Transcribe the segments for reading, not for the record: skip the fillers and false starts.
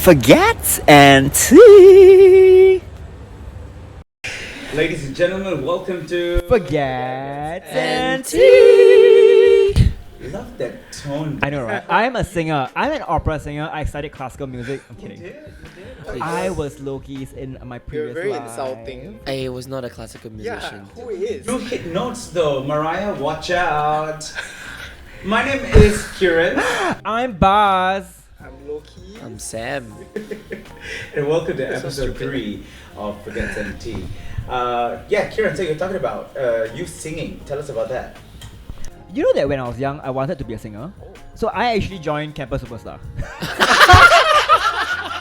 Forget and tea. Ladies and gentlemen, welcome to Forget and tea. Love that tone. I know, right? I'm a singer. I'm an opera singer. I studied classical music. I'm kidding. You did. I was Lokies in my You're previous very life. insulting. I was not a classical musician. Yeah, who is? You hit notes though, Mariah. Watch out. My name is Kieran, I'm Bhas. I'm Loki. I'm Sam. and welcome to That's so episode stupid. 3 of Forget and Tea. Yeah, Kieran, so you're talking about you singing. Tell us about that. You know that when I was young, I wanted to be a singer. So I actually joined Campus Superstar.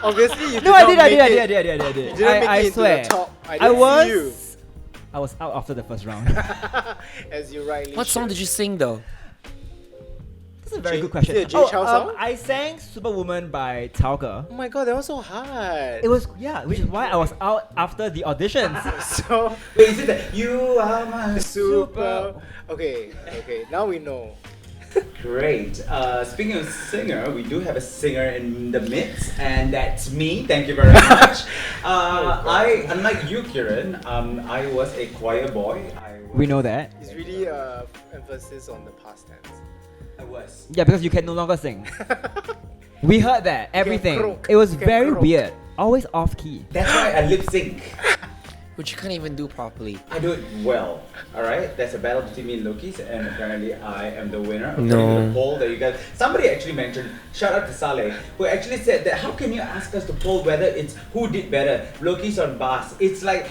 Obviously, you did No, not I did. make it. You didn't make it into swear. the top. I I didn't see you. was out after the first round. As you rightly What song should. did you sing though? That's a very J- good question. is it a Jay Chou song? I sang Superwoman by Tauke. Oh my god, that was so hard. It was, yeah, which is why I was out after the auditions. so Wait, is it that you are my super. Okay, now we know. Great. Speaking of singer, we do have a singer in the midst, and that's me. Thank you very much. Unlike you, Kieran, I was a choir boy. We know that. It's really emphasis on the past tense. I was. Yeah, because you can no longer sing. We heard that, everything. croak. It was You can very croak. weird. Always off key. That's why I lip sync. Which you can't even do properly. I do it well. Alright? There's a battle between me and Lokies, and apparently I am the winner. According No. to the poll that you guys. Somebody actually mentioned, shout out to Saleh, who actually said that how can you ask us to poll whether it's who did better, Lokies or Bhas? It's like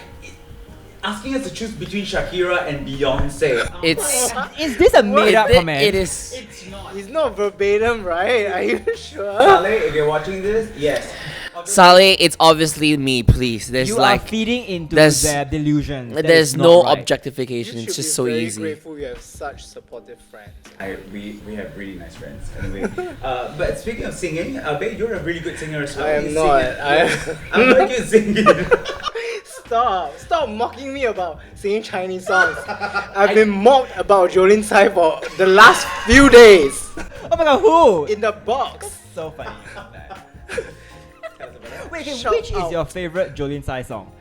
asking us to choose between Shakira and Beyonce. It's Is this a made up comment? It is. It's not. It's not verbatim, right? Are you sure? Saleh, if you're watching this, yes. Saleh, it's obviously me, please. There's You like are feeding into there's- their delusions. That there's is no not right. objectification. You It's should just be so very easy. grateful you have such supportive friends. We have really nice friends. Anyway, but speaking of singing, babe, you're a really good singer as well. I am You not. sing it. I'm like you singing. Stop mocking me about singing Chinese songs. I've been mocked about Jolin Tsai for the last few days. Oh my god, who? In the box. So funny. Wait, okay, Shout which is out. your favorite Jolin Tsai song?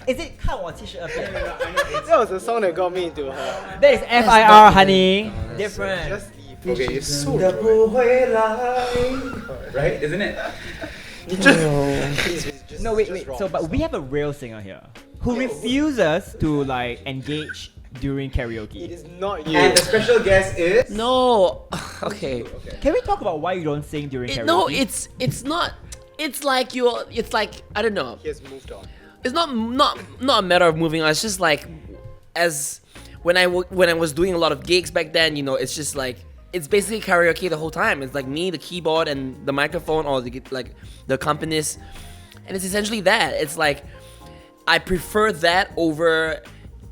Is it 看我其实 That was the song that got me into her. That is FIR, honey. Different. Just leave. Okay, it's so good. Right? Isn't it? You please, just, No, wait. just rock. So, but we have a real singer here who refuses to like engage during It karaoke. is not you. And the special guest is. No. Okay. Can we talk about why you don't sing during karaoke? No, it's not. It's like you're. It's like I don't know. He has moved on. It's not a matter of moving on. It's just like as when I was doing a lot of gigs back then. You know, it's just like it's basically karaoke the whole time. It's like me, the keyboard, and the microphone, or the accompanist, and it's essentially that. It's like I prefer that over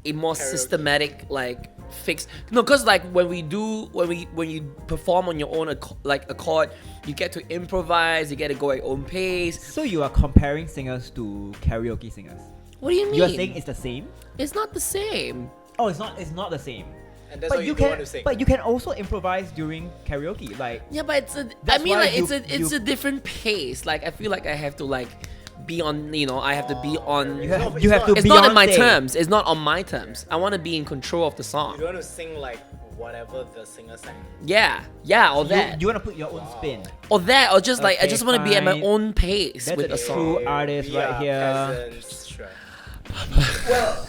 a more Karaoke. systematic like fix. No, because like when you perform on your own accord, you get to improvise. You get to go at your own pace. So you are comparing singers to karaoke singers. What do you mean? You are saying it's the same? It's not the same. Oh, it's not. It's not the same. And that's But why you don't can. want to sing. But you can also improvise during karaoke. Like Yeah, but it's a. I That's mean, why like it's you- a different pace. Like I feel like I have to like be on. You know, I have to be on. you have, It's you not- have to. It's not on my Beyonce. terms. It's not on my terms. I want to be in control of the You song. don't want to sing like whatever the singer sang. Yeah, or that, You want to put your own spin. or that, or just like I Okay, just want to be at my fine. own pace That's with a the song. true artist We right are here. peasants, sure. Well,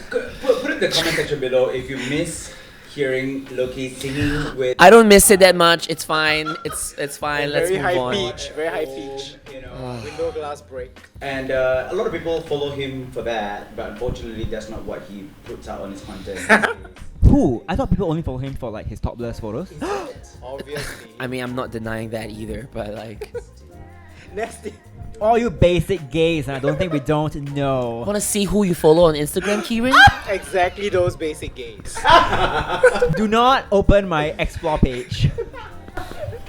put in the comment section below if you miss hearing Loki singing with. I don't miss it that much. It's fine. It's fine. Let's Very move high on. pitch, very high pitch. You know. Window glass break. And a lot of people follow him for that, but unfortunately, that's not what he puts out on his content. Who? I thought people only follow him for like his topless photos. Obviously. I mean, I'm not denying that either, but like, Nasty. All you basic gays, and I don't think we don't know. want to see who you follow on Instagram, Kieran? Exactly those basic gays. Do not open my explore page.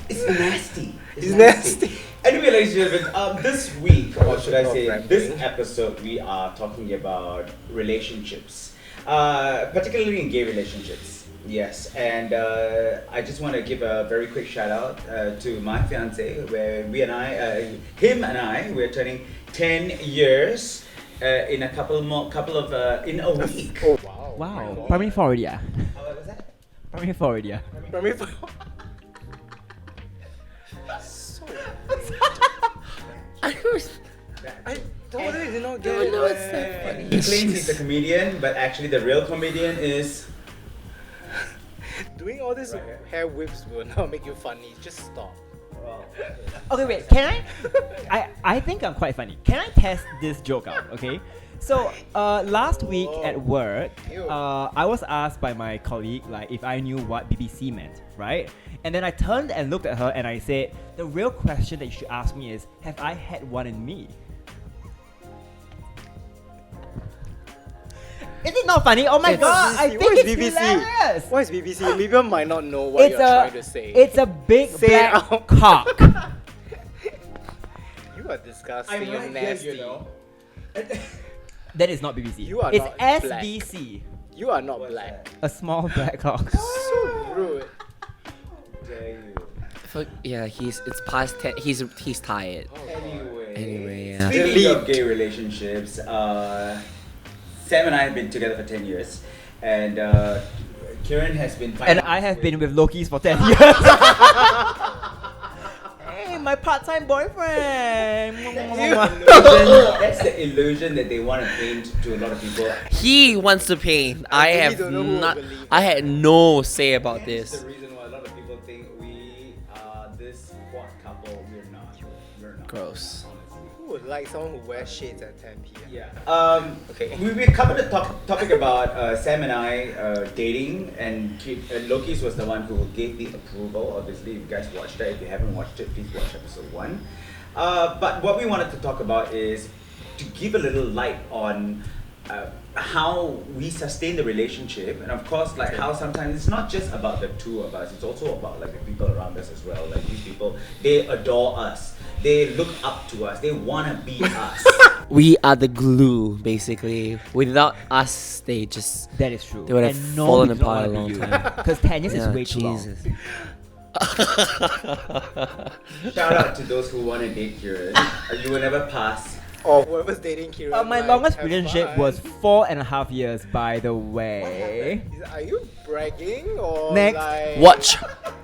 It's nasty. It's nasty. Anyway, ladies and gentlemen, this week, or should I say, Not this rapping. episode, we are talking about relationships, particularly in gay relationships. Yes, and I just want to give a very quick shout out to my fiance, where him and I, we're turning 10 years in a in a week. Oh wow. Wow. Primary 4 already, yeah. What was that? Primary 4 already, yeah. Primary 4. So I was. I totally did not get don't it. know what's that funny. He claims he's a comedian, but actually the real comedian is. Doing all this Right here. hair whips will not make you funny. Just stop. Well, Okay, wait, can I think I'm quite funny. Can I test this joke out, okay? So, last week at work, Ew. I was asked by my colleague, like, if I knew what BBC meant, right? And then I turned and looked at her and I said, the real question that you should ask me is, have I had one in me? Is it not funny? Oh my god, I think What is it's BBC? hilarious! What is BBC? People might not know what you're trying to say. It's a big Say it black out. cock. You are disgusting I'm and right here, nasty. you know. That is not BBC. You are it's not SBC. You are not What's black. A small black cock. So rude. Dare you. Fuck, yeah, it's past 10. He's tired. Anyway, yeah. Speaking Delete. of gay relationships, Sam and I have been together for 10 years, and Kieran has been. And I have been with Lokies for 10 years. Hey, my part-time boyfriend. That's the illusion that they want to paint to a lot of people. He wants to paint. I really have don't know who will not. believe I had no say about That's this. the reason why a lot of people think we are this quad couple. We're not. We're not. Gross. Honestly. Who would like someone who wears shades at 10 p.m.? Yeah. Okay. We covered the topic about Sam and I dating, and Loki's was the one who gave the approval. Obviously, if you guys watched that, if you haven't watched it, please watch episode 1. But what we wanted to talk about is to give a little light on how we sustain the relationship, and of course, like how sometimes it's not just about the two of us; it's also about like the people around us as well. Like these people, they adore us. They look up to us. They want to be us. We are the glue, basically. Without us, they just. That is true. They would have And no, fallen we do not apart a wanna long be you. time. Because 10 years Yeah, is way too long. Jesus. Shout out to those who want to date Kieran. You will never pass. Or whoever's dating Kieran. My like, longest have relationship fun. was 4.5 years, by the What way. happened? Are you bragging or Next. like...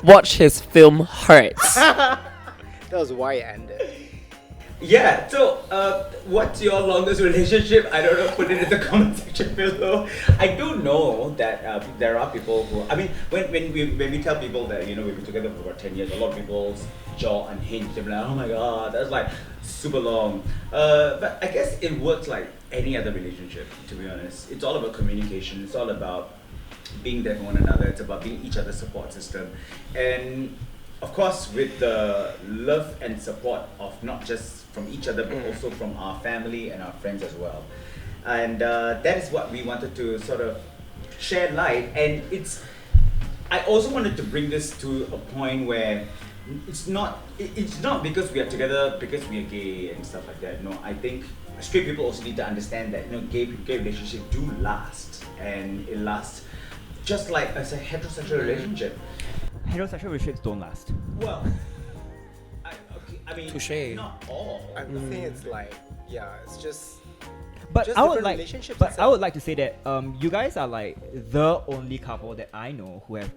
Watch his film Hurts. That was why it ended. Yeah, so what's your longest relationship? I don't know, put it in the comment section below. I do know that there are people who, I mean, when we tell people that, you know, we've been together for about 10 years, a lot of people's jaw unhinged. They're like, oh my god, that's like super long. But I guess it works like any other relationship, to be honest. It's all about communication, it's all about being there for one another, it's about being each other's support system. And of course, with the love and support of not just from each other, but also from our family and our friends as well. And that is what we wanted to sort of share light. And I also wanted to bring this to a point where it's not because we are together because we are gay and stuff like that. No, I think straight people also need to understand that, you know, gay relationships do last, and it lasts just like as a heterosexual relationship. Heterosexual relationships don't last. Well, I mean, Touché. not all. I think it's like, yeah, it's just... But Just I would different like, relationships but I itself. would like to say that you guys are like the only couple that I know who has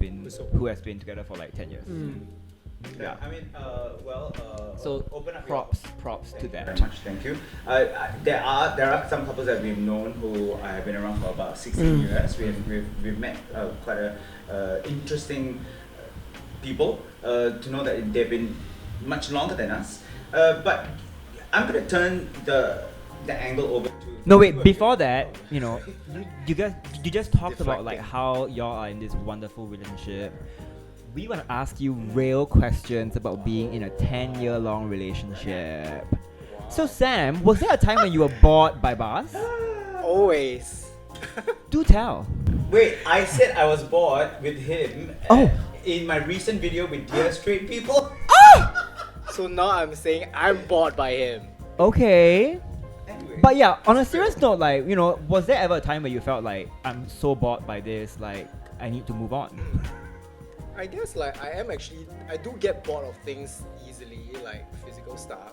been together for like 10 years. Yeah, I mean, So open up props Thank to you that. very much, thank you. There are some couples that we've known who have been around for about 16 years. We've met quite a interesting people to know that they've been much longer than us. But I'm gonna turn the angle over to. No wait, before that, you know, you just talked about like Deflecting. how y'all are in this wonderful relationship. We want to ask you real questions about being in a 10-year long relationship. So Sam, was there a time when you were bored by Bhas? Always. Do tell. Wait, I said I was bored with him. Oh. In my recent video with Dear Straight People. So now I'm saying I'm bored by him. Okay. Anyway. But yeah, on a serious note, like, you know, was there ever a time where you felt like, I'm so bored by this, like, I need to move on. I guess like I do get bored of things easily, like physical stuff.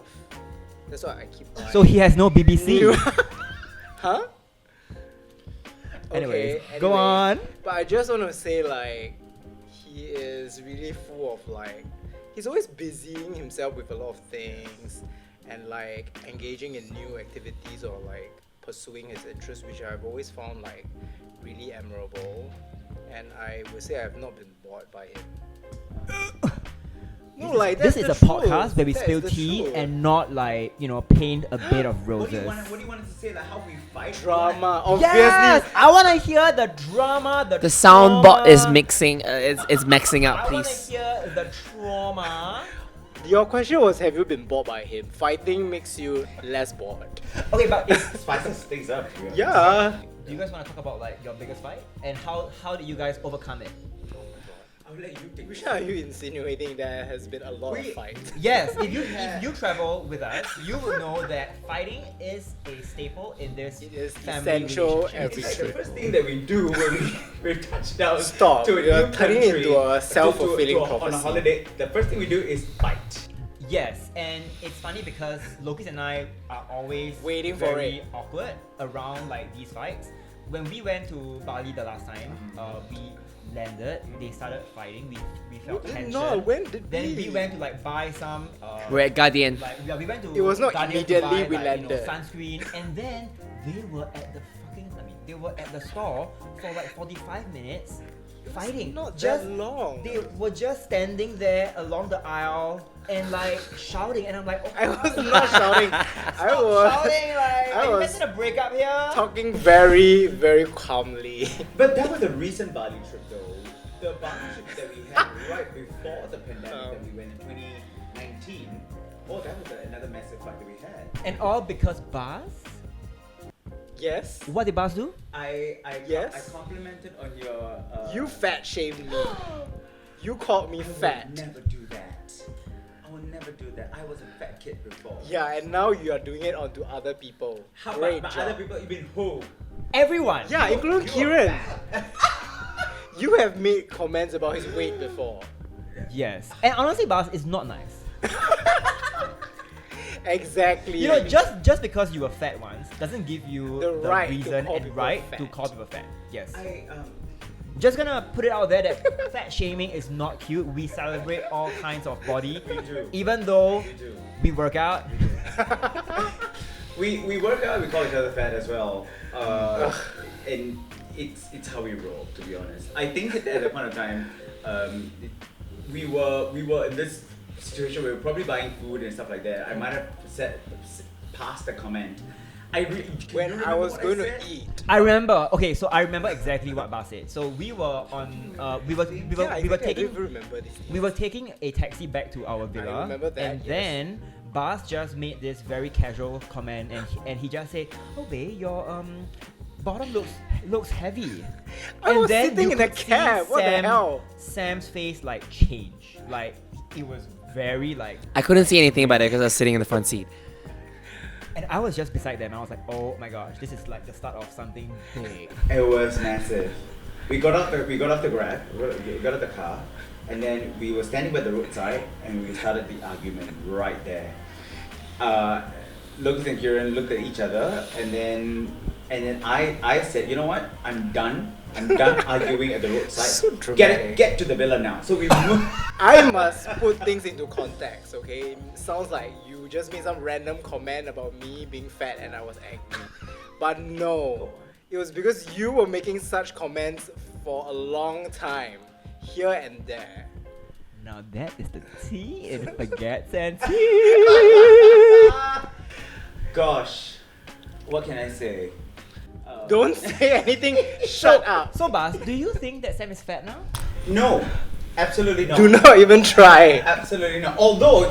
That's why I keep buying. So he has no BBC. Huh? Anyways, Okay, go on. But I just want to say like he is really full of like he's always busying himself with a lot of things and like engaging in new activities or like pursuing his interests, which I've always found like really admirable. And I would say I've not been bored by him. No, like This that's is the a podcast truth. where we That spill is the tea truth. and not like, paint a bed of What do roses. you want us to say? Like how we fight? Drama, obviously. Yes! I want to hear the drama, The sound bot is trauma. mixing. It's maxing I out, want to please. hear the trauma. Your question was, have you been bored by him? Fighting makes you less bored. Okay, but It spices things up. to be honest. Yeah. do you guys want to talk about like your biggest fight and how did you guys overcome it? I'll let you take Which this. are you insinuating there has been a lot of We- fights? Yes, if you travel with us, you will know that fighting is a staple in this It is family essential relationship. every It's like the trip. first thing that we do when we touch down Stop, to a you're new turning it country, into a self-fulfilling on a prophecy. holiday. The first thing we do is fight. Yes, and it's funny because Lokies and I are always Waiting for very it. awkward around like these fights. When we went to Bali the last time, we landed. They started fighting. We felt tension. No, when did Then we went to like buy some. We're at Guardian. Like we went to. It was not Guardian to immediately buy, we like, landed. sunscreen, and then they were at the fucking. They were at the store for like 45 minutes, fighting. Not just that long. They were just standing there along the aisle and like shouting, and I'm like, oh, I was not shouting. I stop was shouting. Like, I are you was making a breakup here? talking very, very calmly. But that was a recent Bali trip though. The Bali trip that we had right before the pandemic that we went in 2019. Oh, that was another massive fight that we had. And all because Bhas. Yes. What did Bhas do? Yes. I complimented on your. You fat shamed me. You called me I would fat. never do that. I would never do that. I was a fat kid before. Yeah, and now you are doing it onto other people. How Great about job. other people? You mean who? Everyone. Yeah, including You are Kieran. You have made comments about his weight before. Yes. And honestly, Bhas is not nice. Exactly. Just because you were fat once doesn't give you The the right to reason call and people right fat. to call people fat. Yes. I Just gonna put it out there that fat shaming is not cute. We celebrate all kinds of body, We do. even though We do. we work out. We work out. We call each other fat as well. And it's how we roll. To be honest, I think that at the point of time, we were in this situation where we were probably buying food and stuff like that. I might have passed the comment. Can you when I remember was what going said? to eat. I remember. Okay, so I remember exactly what Bas said. So we were on. We were Yeah, we were exactly. I taking. don't even remember this. We were taking a taxi back to our villa, remember that, and yes. then Bas just made this very casual comment, and he just said, "Oh, babe, your bottom looks heavy." I and was then sitting you in a could see cab. What the hell? Sam's face like change, like it was very like, I couldn't see anything about it because I was sitting in the front seat. and I was just beside them. I was like, "Oh my gosh, this is like the start of something big." It was massive. We got off the grab. We got out the car, and then we were standing by the roadside, and we started the argument right there. Lokies and Kieran looked at each other, and then I said, you know what? I'm done arguing at the roadside. So dramatic. Get to the villa now. So we moved. I must put things into context, okay? It sounds like you just made some random comment about me being fat and I was angry. But no, it was because you were making such comments for a long time, here and there. Now that is the tea in baguettes and tea. Gosh, what can I say? Don't say anything, shut up. So Bas, do you think that Sam is fat now? No, absolutely not. Do not even try. Absolutely not. Although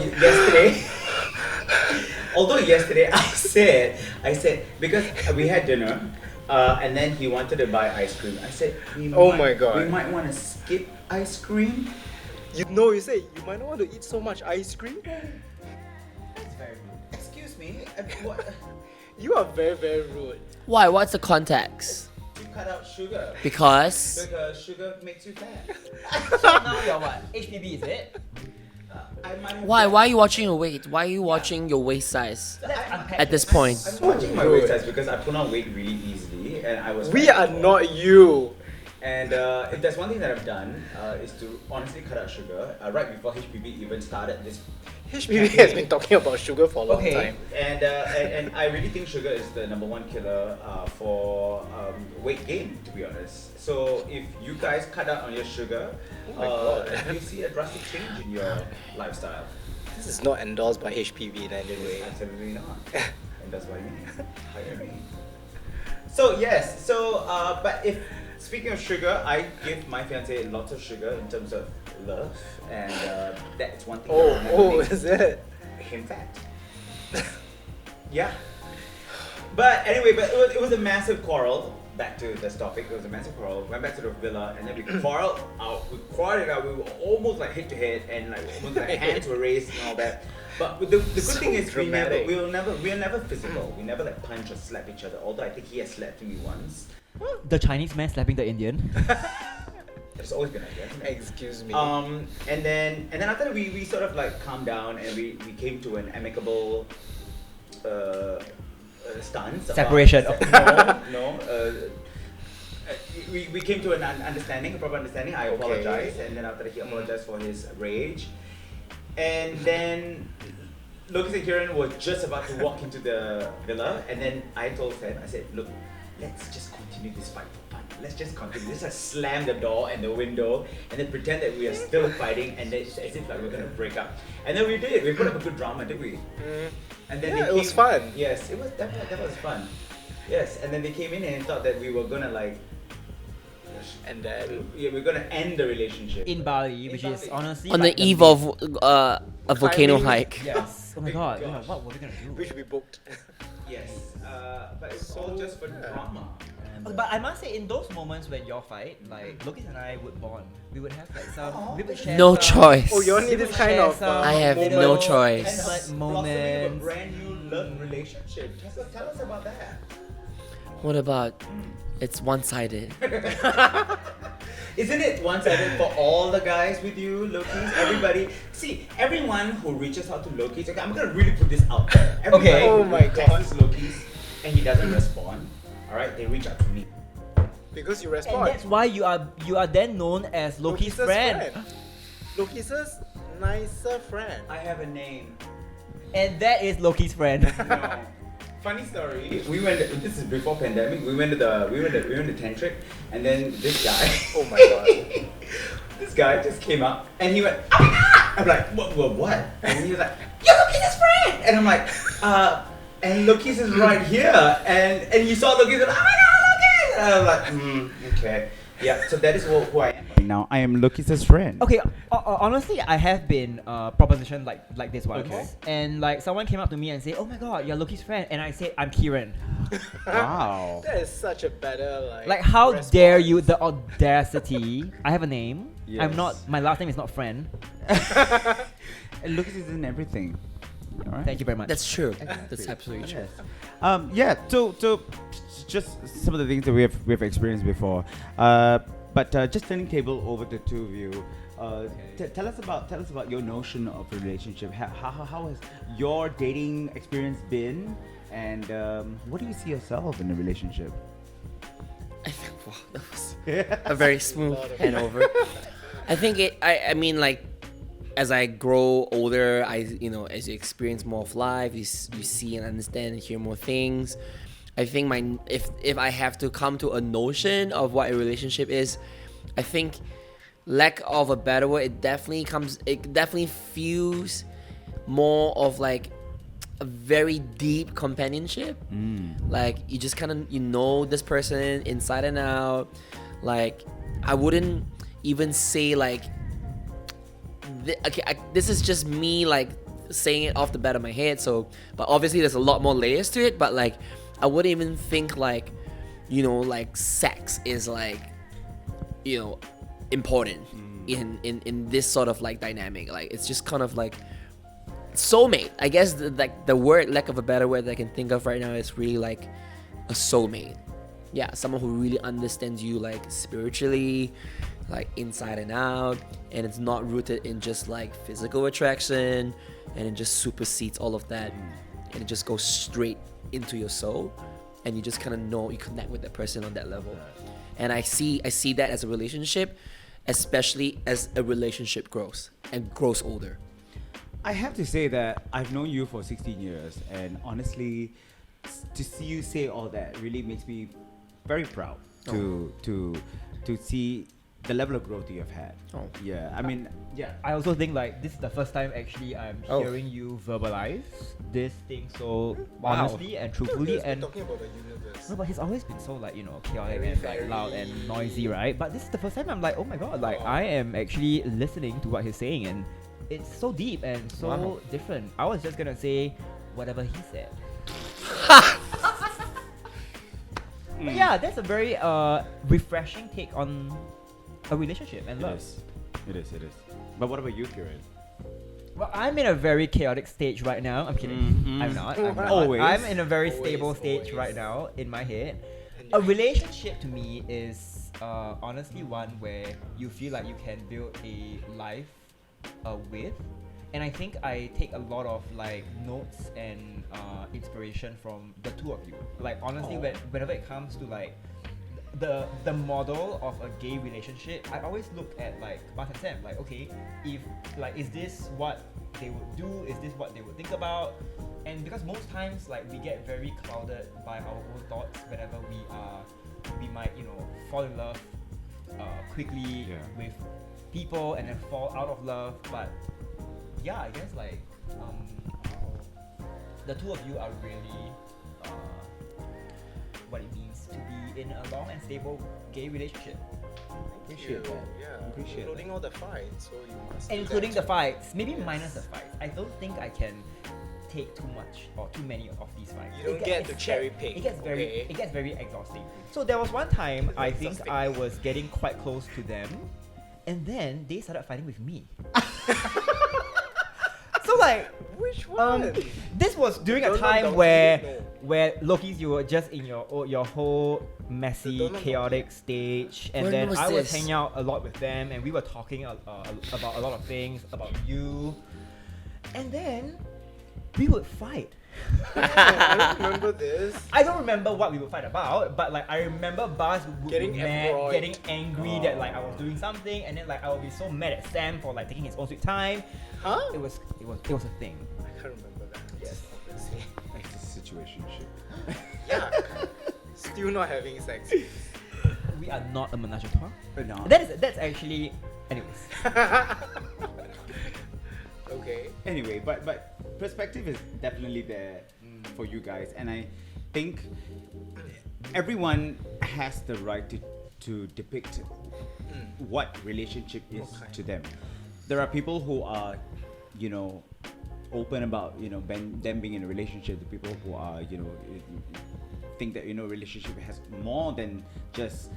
yesterday I said because we had dinner, and then he wanted to buy ice cream. I said, My God. we might want to skip ice cream. You say you might not want to eat so much ice cream. That's very rude. Excuse me. What? You are very, very rude. Why? What's the context? cut out sugar. Because Because sugar makes you fat. So now you're what? HPB is it? I might have why are you watching your weight? Why are you watching your waist size Let's unpack at this this. point? I'm watching my weight size because I put on weight really easily, and I was. We fat are before. not you. And if there's one thing that I've done is to honestly cut out sugar. Right before HPB even started this. HPV has been talking about sugar for a long Okay. time. And I really think sugar is the number one killer for weight gain, to be honest. So if you guys cut out on your sugar, Oh my God. you see a drastic change in your lifestyle. This is not endorsed by HPV in any way. Absolutely not. And that's why me. Hire me. So yes, but if speaking of sugar, I give my fiance lots of sugar in terms of love, and that's one thing. that Oh, makes is it? him fat. Yeah. But anyway, it was a massive quarrel. Back to this topic, it was a massive quarrel. Went back to the villa, and then we quarreled out. We quarreled out. We were almost like head to head, and like almost like hands were raised and all that. But the good So thing is dramatic. we were never physical. We never like punch or slap each other. Although I think he has slapped me once. The Chinese man slapping the Indian. There's always been like that. Isn't it? Excuse me. And then after that, we sort of like calmed down, and we came to an amicable stance. Separation. We came to an understanding, a proper understanding. I Okay. apologized, and then after that, he apologized for his rage. And then Lokies and Kieran were just about to walk into the villa, and then I told Sam, I said, look, let's just continue this fight for fun. Let's just continue. Let's just slam the door and the window, and then pretend that we are still fighting, and then it's as if like we're gonna break up. And then we did. We put up a good drama, didn't we? And then Yeah, they it was came- fun. Yes, it was that was fun. Yes, and then they came in and thought that we were gonna like, And then we're gonna end the relationship. In Bali, In which is Bali. honestly On the like eve of a volcano Climbing. hike. Yes. Oh my Big god. gosh. Yeah, what were we gonna do? which we booked. Yes, but it's all just for yeah. drama. But I must say, in those moments when y'all fight, like Lokies and I would bond. We would have like some. We would share. No some- choice. Oh, you all we need would this kind share of. some I have little no And choice. intimate blossoming of a moments. brand new love relationship. Tell us about that. What about it's one-sided? Isn't it one-sided for all the guys with you, Lokies? Everybody, see, everyone who reaches out to Lokies, okay, I'm gonna really put this out there. Everybody Okay. Oh who my texts Lokies and he doesn't respond, alright, they reach out to me. Because you And respond. that's why you are then known as Loki's Loki's friend. Loki's nicer friend. I have a name. And that is Loki's friend. No. Funny story. We went. This is before pandemic. We went to Tantric, and then this guy. Oh my god. This guy just came up and he went. "Ah!" I'm like, what? And he was like, "You're Loki's friend," and I'm like, and Loki's is right here, and he saw Loki's and oh my god, Loki's, and I'm like, okay, yeah. So that is who I am. Now I am Loki's friend. Okay, honestly, I have been propositioned like this once, Okay. and like someone came up to me and said, "Oh my God, you're Loki's friend," and I said, "I'm Kieran." Wow. That is such a better Like, how response. dare you? The audacity! I have a name. Yes. I'm not. My last name is not friend. And Loki's is in everything. All right. Thank you very much. That's true. That's absolutely true. Yeah. So just some of the things that we've experienced before. But just turning table over to two of you. Tell us about your notion of a relationship. How has your dating experience been? And what do you see yourself in a relationship? Wow, that was a very smooth handover. I think I mean, like, as I grow older, as you experience more of life, you see and understand and hear more things. I think if I have to come to a notion of what a relationship is, I think, lack of a better word, it definitely feels more of like a very deep companionship. Like, you just kind of this person inside and out. Like, I wouldn't even say like this is just me like saying it off the bat of my head, so but obviously there's a lot more layers to it, but like I wouldn't even think like like sex is like important in this sort of like dynamic. Like, it's just kind of like soulmate, I guess. The word, lack of a better word that I can think of right now, is really like a soulmate. Yeah, someone who really understands you like spiritually, like inside and out, and it's not rooted in just like physical attraction, and it just supersedes all of that, and it just goes straight into your soul, and you just kind of know you connect with that person on that level. And I see that as a relationship, especially as a relationship grows and grows older. I have to say that I've known you for 16 years, and honestly, to see you say all that really makes me very proud to see the level of growth you have had. Oh. Yeah, I mean, yeah. I also think like this is the first time actually I'm hearing you verbalize this thing so honestly and truthfully, and talking about the universe. no, but he's always been so like, you know, chaotic Very, and like very- loud and noisy, right? But this is the first time I'm like, oh my god, like I am actually listening to what he's saying, and it's so deep and so Wow. different. I was just gonna say whatever he said. But yeah, that's a very refreshing take on a relationship and It love. is. It is. It is. But what about you, Kieran? Well, I'm in a very chaotic stage right now. I'm kidding. Mhm. I'm not. I'm not. Always. I'm in a very Always, stable stage always. right now in my head. And A your- relationship to me is honestly one where you feel like you can build a life with. And I think I take a lot of like notes and inspiration from the two of you. Like honestly, whenever it comes to like the model of a gay relationship, I always look at like Bhas and Sam. Like, okay, if like is this what they would do? Is this what they would think about? And because most times like we get very clouded by our own thoughts whenever we might, you know, fall in love quickly Yeah. with people and then fall out of love. But yeah, I guess like the two of you are really what it means to be in a long and stable gay relationship. Appreciate that. Yeah, Appreciate including all the fights. So you must. do Including that the fights, maybe Yes. minus the fights. I don't think I can take too much or too many of these fights. You don't get to cherry pick, It gets very okay? it gets very exhausting. So there was one time I think Exhausting. I was getting quite close to them, and then they started fighting with me. So like Which one? this was during a Donald time Donkey, where no. Lokies, you were just in your whole messy, Donald chaotic stage, and When then was I was this? hanging out a lot with them, and we were talking about a lot of things about you, and then we would fight. I don't remember this. I don't remember what we would fight about, but like I remember Bhas would Getting be mad, embroiled. getting angry that like I was doing something, and then like I would be so mad at Sam for like taking his own sweet time. Huh? It was a thing. I can't remember that. Yes. Obviously. It's a situationship. Yeah. Still not having sex. We are not a menage a trois. But no. That's actually, anyways. Okay. Anyway, but perspective is definitely there for you guys, and I think everyone has the right to depict what relationship is Okay. to them. There are people who are, you know, open about, you know, them being in a relationship. The people who are, you know, think that, you know, relationship has more than just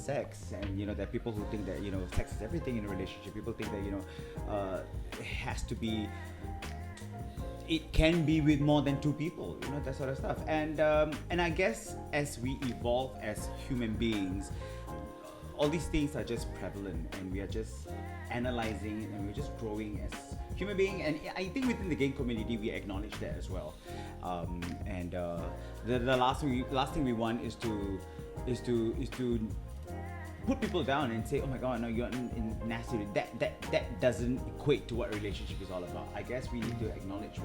sex, and you know, there are people who think that, you know, sex is everything in a relationship. People think that, you know, it has to be, it can be with more than two people, you know, that sort of stuff. And I guess as we evolve as human beings, all these things are just prevalent, and we are just analyzing, and we're just growing as human being. And I think within the gay community we acknowledge that as well. The last thing we want is to put people down and say, oh my god, no, you're in nasty. That doesn't equate to what relationship is all about. I guess we need to acknowledge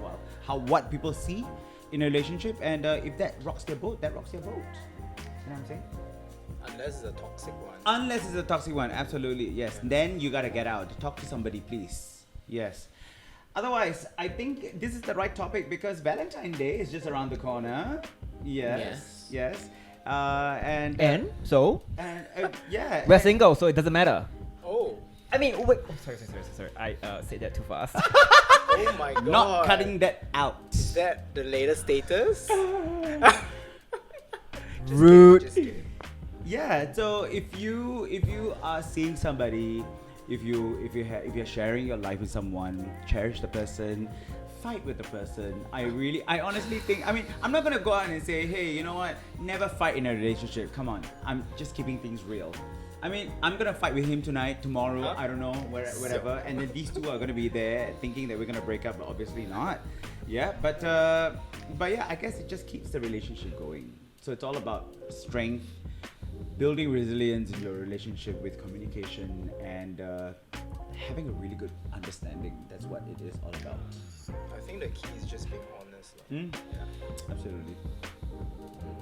what people see in a relationship, and if that rocks their boat, that rocks their boat. You know what I'm saying? Unless it's a toxic one. Unless it's a toxic one, absolutely, yes. Then you gotta get out. Talk to somebody, please. Yes. Otherwise, I think this is the right topic because Valentine's Day is just around the corner. Yes. Yes. And So yeah. we're single, so it doesn't matter. Oh. I mean, wait. Oh, sorry. I said that too fast. Oh my god. Not cutting that out. Is that the latest status? Rude. Just kidding. Yeah. So if you are seeing somebody, if you're sharing your life with someone, cherish the person, fight with the person. I honestly think, I mean, I'm not gonna go out and say, hey, you know what, never fight in a relationship. Come on, I'm just keeping things real. I mean, I'm gonna fight with him tonight, tomorrow, I don't know, whatever, and then these two are gonna be there thinking that we're gonna break up, but obviously not. Yeah, but yeah, I guess it just keeps the relationship going. So it's all about strength, building resilience in your relationship with communication, and having a really good understanding. That's what it is all about. I think the key is just being honest. Yeah. Absolutely.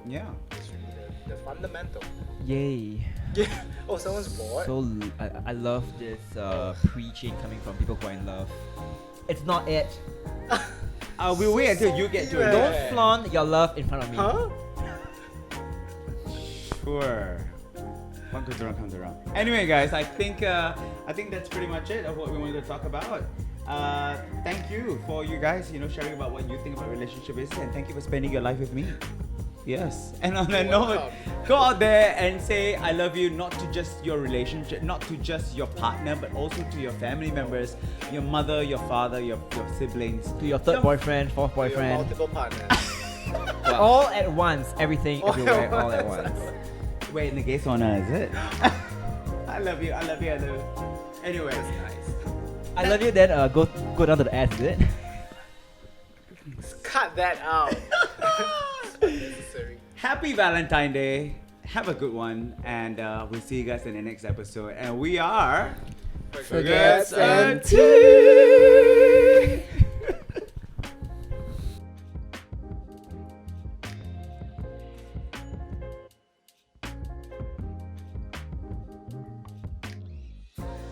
Yeah. It's really the fundamental. Yay. Yeah. Oh, someone's bored? So I love this preaching coming from people who are in love. It's not it. We'll wait until you get to it. Don't flaunt your love in front of me. Huh? Sure. One comes around. Anyway, guys, I think that's pretty much it of what we wanted to talk about. Thank you for you guys, sharing about what you think about relationship is, and thank you for spending your life with me. Yes. And on that note, go out there and say I love you, not to just your relationship, not to just your partner, but also to your family members, your mother, your father, your siblings, To your third boyfriend, fourth Your boyfriend. multiple partners. All at once. Everything, All everywhere, at all at once. once. Wait, in the gay sauna, is it? I love you. Anyway. That's nice. I love you, then go down to the ass, is it? Cut that out. It's unnecessary. Happy Valentine's Day. Have a good one. And we'll see you guys in the next episode. And we are... Forgets and Tea.